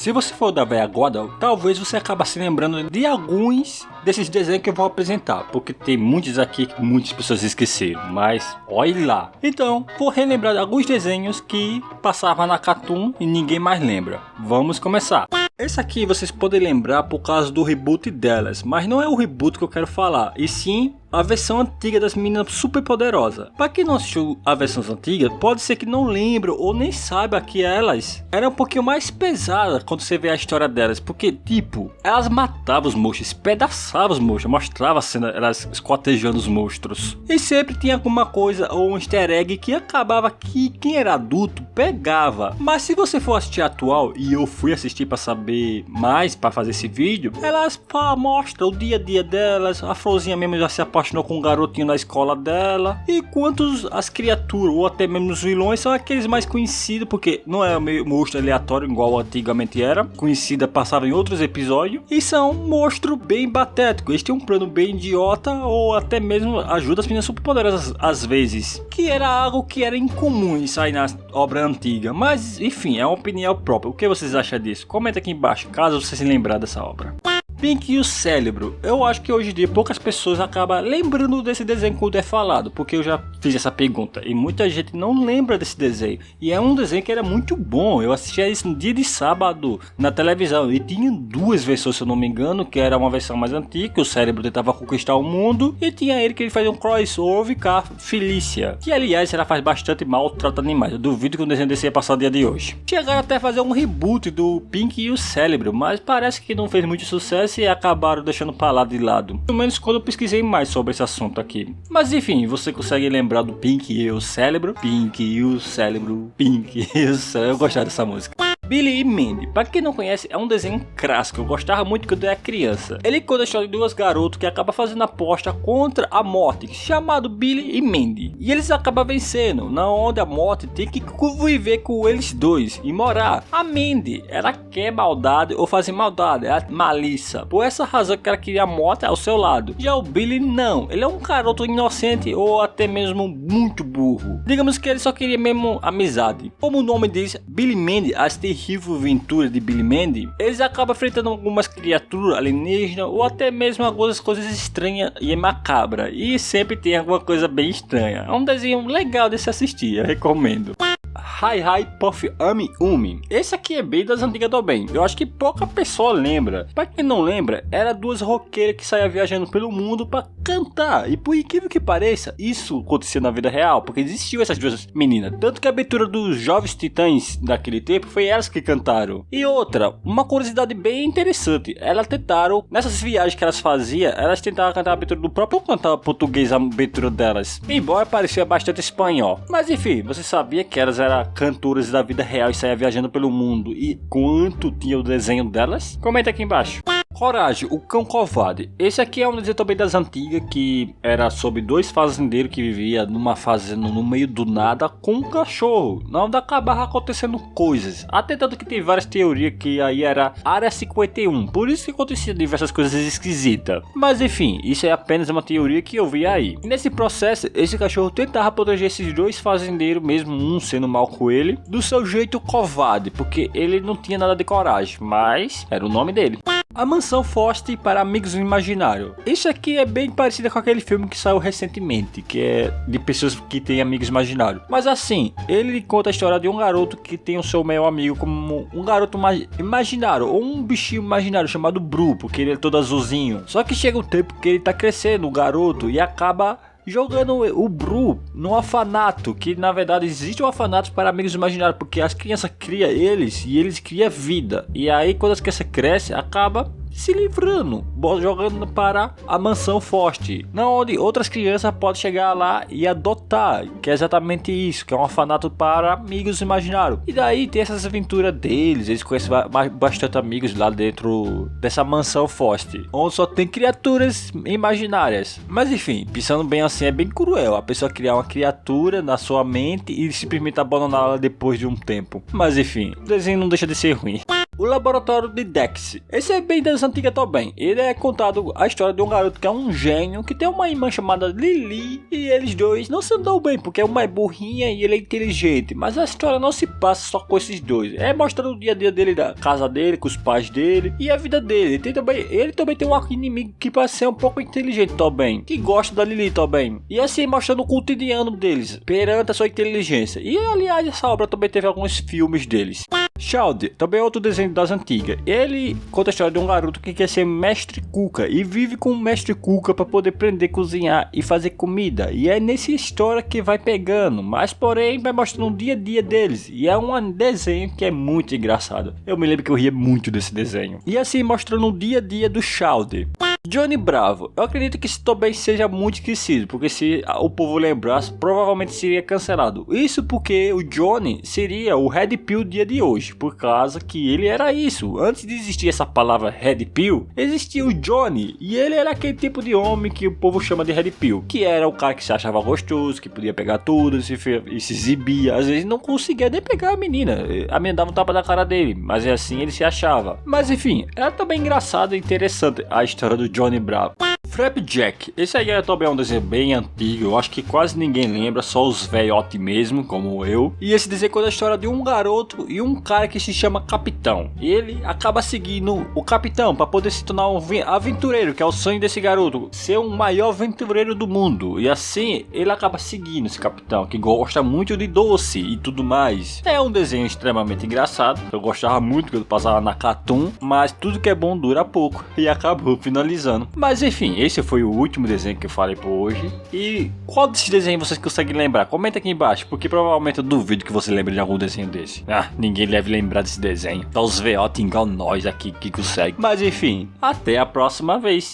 Se você for da velha guarda, talvez você acabe se lembrando de alguns desses desenhos que eu vou apresentar, porque tem muitos aqui que muitas pessoas esqueceram, mas olhe lá. Então, vou relembrar de alguns desenhos que passavam na Cartoon e ninguém mais lembra. Vamos começar. Esse aqui vocês podem lembrar por causa do reboot delas, mas não é o reboot que eu quero falar, e sim a versão antiga das meninas super poderosas. Para quem não assistiu a versão antiga, pode ser que não lembre ou nem saiba que elas eram um pouquinho mais pesadas quando você vê a história delas, porque tipo, elas matavam os monstros, espedaçavam os monstros, mostrava a cena, elas esquartejando os monstros. E sempre tinha alguma coisa ou um easter egg que acabava que quem era adulto pegava. Mas se você for assistir atual, e eu fui assistir para saber mais para fazer esse vídeo, elas mostram o dia a dia delas, a Florzinha mesmo já se apaixonou com um garotinho na escola dela, e quantos as criaturas ou até mesmo os vilões são aqueles mais conhecidos, porque não é meio monstro aleatório igual antigamente era, conhecida passava em outros episódios, e são monstro bem patético. Eles têm um plano bem idiota ou até mesmo ajuda as meninas superpoderosas às vezes, que era algo que era incomum isso aí na obra antiga, mas enfim, é uma opinião própria. O que vocês acham disso? Comenta aqui embaixo, caso você se lembrar dessa obra. Pink e o Cérebro. Eu acho que hoje em dia poucas pessoas acabam lembrando desse desenho quando é falado, porque eu já fiz essa pergunta e muita gente não lembra desse desenho. E é um desenho que era muito bom. Eu assistia isso no dia de sábado na televisão e tinha duas versões, se eu não me engano, que era uma versão mais antiga, que o Cérebro tentava conquistar o mundo, e tinha ele que ele fazia um crossover com a Felícia, que aliás ela faz bastante mal, trata animais. Eu duvido que o desenho desse ia passar o dia de hoje. Chegaram até a fazer um reboot do Pink e o Cérebro, mas parece que não fez muito sucesso e acabaram deixando para lá de lado. Pelo menos quando eu pesquisei mais sobre esse assunto aqui. Mas enfim, você consegue lembrar do Pink e o Cérebro? Pink e o Cérebro, Pink e o Cérebro. Eu gostava dessa música. Billy e Mandy, para quem não conhece, é um desenho clássico, eu gostava muito quando eu era criança. Ele conta a história de duas garotas que acabam fazendo aposta contra a morte, chamado Billy e Mandy. E eles acabam vencendo, na onde a morte tem que conviver com eles dois e morar. A Mandy, ela quer maldade ou fazer maldade, é malícia. Por essa razão que ela queria a morte ao seu lado. Já o Billy não, ele é um garoto inocente ou até mesmo muito burro. Digamos que ele só queria mesmo amizade. Como o nome diz, Billy e Mandy, as terrível aventura de Billy e Mandy, eles acabam enfrentando algumas criaturas alienígenas ou até mesmo algumas coisas estranhas e macabras, e sempre tem alguma coisa bem estranha. É um desenho legal de se assistir, eu recomendo. Hi Hi Puff Ami Umi. Esse aqui é bem das antigas do bem. Eu acho que pouca pessoa lembra. Pra quem não lembra, era duas roqueiras que saíam viajando pelo mundo pra cantar. E por incrível que pareça, isso acontecia na vida real, porque existiu essas duas meninas. Tanto que a abertura dos Jovens Titãs daquele tempo foi elas que cantaram. E outra, uma curiosidade bem interessante. Elas tentaram, nessas viagens que elas faziam, elas tentaram cantar a abertura do próprio cantar português, a abertura delas. Embora parecia bastante espanhol. Mas enfim, você sabia que elas eram cantoras da vida real e saia viajando pelo mundo, e quanto tinha o desenho delas? Comenta aqui embaixo. Coragem, o Cão Covarde. Esse aqui é um desenho também das antigas, que era sobre dois fazendeiros que viviam numa fazenda no meio do nada com um cachorro, onde acabava acontecendo coisas. Até tanto que tem várias teorias que aí era Área 51, por isso que acontecia diversas coisas esquisitas. Mas enfim, isso é apenas uma teoria que eu vi aí. E nesse processo, esse cachorro tentava proteger esses dois fazendeiros, mesmo um sendo mal com ele, do seu jeito covarde, porque ele não tinha nada de coragem, mas era o nome dele. A Mansão Foster para Amigos Imaginários. Isso aqui é bem parecido com aquele filme que saiu recentemente, que é de pessoas que têm amigos imaginários. Mas assim, ele conta a história de um garoto que tem o seu melhor amigo como um garoto imaginário, ou um bichinho imaginário chamado Bru, porque ele é todo azulzinho. Só que chega um tempo que ele tá crescendo, o garoto, e acaba jogando o Bru no orfanato, que na verdade existe um orfanato para amigos imaginários, porque as crianças criam eles e eles criam vida. E aí quando as crianças crescem, acaba se livrando, jogando para a Mansão Foster, onde outras crianças podem chegar lá e adotar, que é exatamente isso, que é um orfanato para amigos imaginários. E daí tem essas aventuras deles, eles conhecem bastante amigos lá dentro dessa Mansão Foster, onde só tem criaturas imaginárias. Mas enfim, pensando bem assim, é bem cruel a pessoa criar uma criatura na sua mente e simplesmente abandoná-la depois de um tempo. Mas enfim, o desenho não deixa de ser ruim. O Laboratório de Dex. Esse é bem das antigas também. Ele é contado a história de um garoto que é um gênio, que tem uma irmã chamada Lily, e eles dois não se dão bem, porque uma é burrinha e ele é inteligente. Mas a história não se passa só com esses dois. É mostrando o dia a dia dele, da casa dele, com os pais dele, e a vida dele. Ele também tem um inimigo que parece ser um pouco inteligente também, que gosta da Lily também. E assim, mostrando o cotidiano deles, perante a sua inteligência. E aliás, essa obra também teve alguns filmes deles. Childe, também é outro desenho das antigas. Ele conta a história de um garoto que quer ser mestre cuca e vive com o mestre cuca para poder aprender a cozinhar e fazer comida. E é nessa história que vai pegando, mas porém vai mostrando o dia a dia deles. E é um desenho que é muito engraçado. Eu me lembro que eu ria muito desse desenho. E assim mostrando o dia a dia do Childe. Johnny Bravo, eu acredito que isso também seja muito esquecido, porque se o povo lembrasse, provavelmente seria cancelado. Isso porque o Johnny seria o Red Pill dia de hoje, por causa que ele era isso. Antes de existir essa palavra Red Pill, existia o Johnny, e ele era aquele tipo de homem que o povo chama de Red Pill, que era o cara que se achava gostoso, que podia pegar tudo e se exibia. Às vezes não conseguia nem pegar a menina dava um tapa na cara dele, mas é assim ele se achava. Mas enfim, era também engraçado e interessante a história do Johnny Bravo. Flapjack, esse aí também é um desenho bem antigo, eu acho que quase ninguém lembra, só os velhotes mesmo, como eu. E esse desenho conta a história de um garoto e um cara que se chama Capitão. E ele acaba seguindo o Capitão para poder se tornar um aventureiro, que é o sonho desse garoto, ser o maior aventureiro do mundo. E assim, ele acaba seguindo esse Capitão, que gosta muito de doce e tudo mais. É um desenho extremamente engraçado, eu gostava muito quando passava na Cartoon, mas tudo que é bom dura pouco, e acabou finalizando. Mas enfim, esse foi o último desenho que eu falei por hoje. E qual desses desenhos vocês conseguem lembrar? Comenta aqui embaixo, porque provavelmente eu duvido que você lembre de algum desenho desse. Ninguém deve lembrar desse desenho. Só os veotes igual nós aqui que conseguem. Mas enfim, até a próxima vez.